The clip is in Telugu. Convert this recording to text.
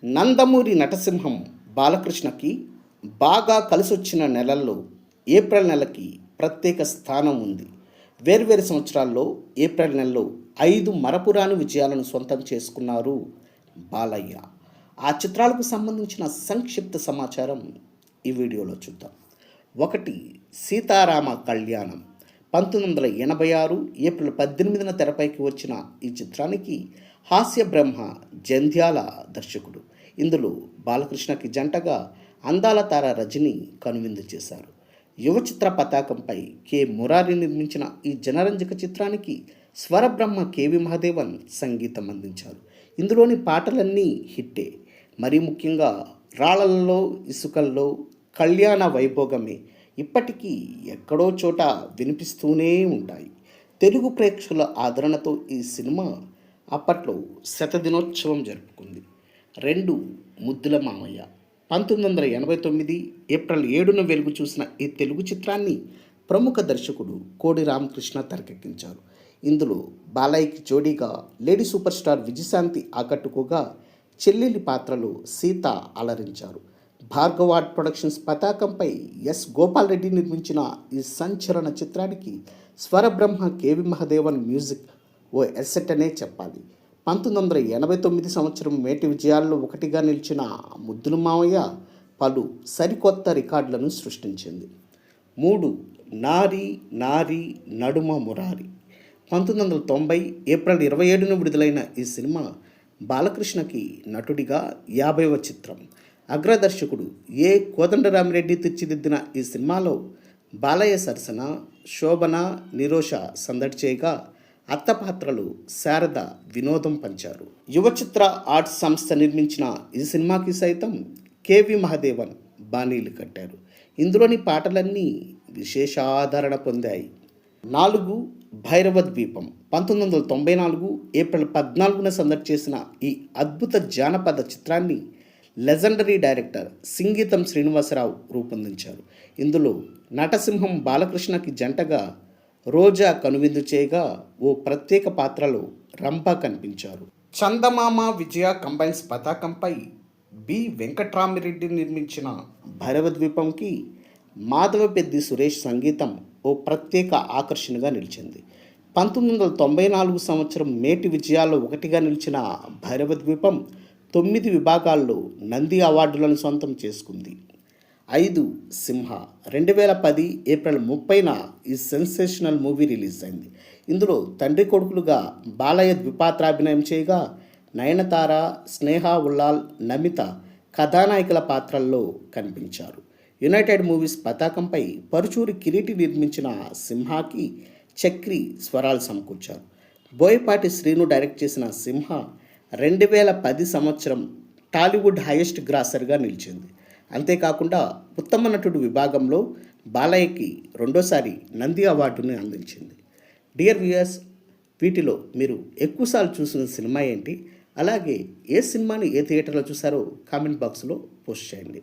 నందమూరి నటసింహం బాలకృష్ణకి బాగా కలిసొచ్చిన నెలల్లో ఏప్రిల్ నెలకి ప్రత్యేక స్థానం ఉంది. వేర్వేరు సంవత్సరాల్లో ఏప్రిల్ నెలలో 5 మరపురాని విజయాలను సొంతం చేసుకున్నారు బాలయ్య. ఆ చిత్రాలకు సంబంధించిన సంక్షిప్త సమాచారం ఈ వీడియోలో చూద్దాం. 1. సీతారామ కళ్యాణం 1986 ఏప్రిల్ 18న తెరపైకి వచ్చిన ఈ చిత్రానికి హాస్య బ్రహ్మ జంధ్యాల దర్శకుడు. ఇందులో బాలకృష్ణకి జంటగా అందాల తార రజని కనువిందు చేశారు. యువ చిత్ర పతాకంపై కె మురారి నిర్మించిన ఈ జనరంజక చిత్రానికి స్వరబ్రహ్మ కెవి మహదేవన్ సంగీతం అందించారు. ఇందులోని పాటలన్నీ హిట్టే. మరీ ముఖ్యంగా రాళ్ళల్లో ఇసుకల్లో కళ్యాణ వైభోగమే ఇప్పటికీ ఎక్కడో చోట వినిపిస్తూనే ఉంటాయి. తెలుగు ప్రేక్షకుల ఆదరణతో ఈ సినిమా అప్పట్లో శతదినోత్సవం జరుపుకుంది. 2. ముద్దుల మామయ్య 1989 ఏప్రిల్ 7న వెలుగు చూసిన ఈ తెలుగు చిత్రాన్ని ప్రముఖ దర్శకుడు కోడి రామకృష్ణ తెరకెక్కించారు. ఇందులో బాలయ్యకి జోడీగా లేడీ సూపర్ స్టార్ విజయశాంతి ఆకట్టుకోగా చెల్లెలి పాత్రలో సీత అలరించారు. భార్గవ్ ఆర్ట్ ప్రొడక్షన్స్ పతాకంపై ఎస్ గోపాల్ రెడ్డి నిర్మించిన ఈ సంచలన చిత్రానికి స్వరబ్రహ్మ కెవి మహదేవన్ మ్యూజిక్ ఓ ఎసెట్ అనే చెప్పాలి. 1989 సంవత్సరం మేటి విజయాల్లో ఒకటిగా నిలిచిన ముద్దుల మావయ్య పలు సరికొత్త రికార్డులను సృష్టించింది. 3. నారి నారి నడుమ మురారి 1990 ఏప్రిల్ 27న విడుదలైన ఈ సినిమా బాలకృష్ణకి నటుడిగా 50వ చిత్రం. అగ్రదర్శకుడు ఏ కోదండరామిరెడ్డి తీర్చిదిద్దిన ఈ సినిమాలో బాలయ్య సరసన శోభన నిరోష సందడి చేయగా అత్త పాత్రలు శారద వినోదం పంచారు. యువ చిత్ర ఆర్ట్స్ సంస్థ నిర్మించిన ఈ సినిమాకి సైతం కెవి మహదేవన్ బాణీలు కట్టారు. ఇందులోని పాటలన్నీ విశేష ఆదరణ పొందాయి. 4. భైరవ ద్వీపం 1994 ఏప్రిల్ 14న సందడి చేసిన ఈ అద్భుత జానపద చిత్రాన్ని లెజెండరీ డైరెక్టర్ సింగీతం శ్రీనివాసరావు రూపొందించారు. ఇందులో నటసింహం బాలకృష్ణకి జంటగా రోజా కనువిందు చేయగా ఓ ప్రత్యేక పాత్రలో రంభ కనిపించారు. చందమామ విజయ కంబైన్స్ పతాకంపై బి వెంకట్రామిరెడ్డి నిర్మించిన భైరవద్వీపంకి మాధవపెద్ది సురేష్ సంగీతం ఓ ప్రత్యేక ఆకర్షణగా నిలిచింది. 1994 సంవత్సరం మేటి విజయాల్లో ఒకటిగా నిలిచిన భైరవద్వీపం 9 విభాగాల్లో నంది అవార్డులను సొంతం చేసుకుంది. 5. సింహ 2010 ఏప్రిల్ 30న ఈ సెన్సేషనల్ మూవీ రిలీజ్ అయింది. ఇందులో తండ్రి కొడుకులుగా బాలయ్య ద్విపాత్రాభినయం చేయగా నయనతార, స్నేహ ఉల్లాల్, నమిత కథానాయకుల పాత్రల్లో కనిపించారు. యునైటెడ్ మూవీస్ పతాకంపై పరుచూరి కిరీటి నిర్మించిన సింహాకి చక్రి స్వరాలు సమకూర్చారు. బోయపాటి శ్రీను డైరెక్ట్ చేసిన సింహ 2010 సంవత్సరం టాలీవుడ్ హైయెస్ట్ గ్రాసర్గా నిలిచింది. అంతేకాకుండా ఉత్తమ నటుడు విభాగంలో బాలయ్యకి రెండోసారి నంది అవార్డుని అందించింది. డియర్ వ్యూయర్స్, వీటిలో మీరు ఎక్కువసార్లు చూసిన సినిమా ఏంటి? అలాగే ఏ సినిమాని ఏ థియేటర్లో చూసారో కామెంట్ బాక్స్లో పోస్ట్ చేయండి.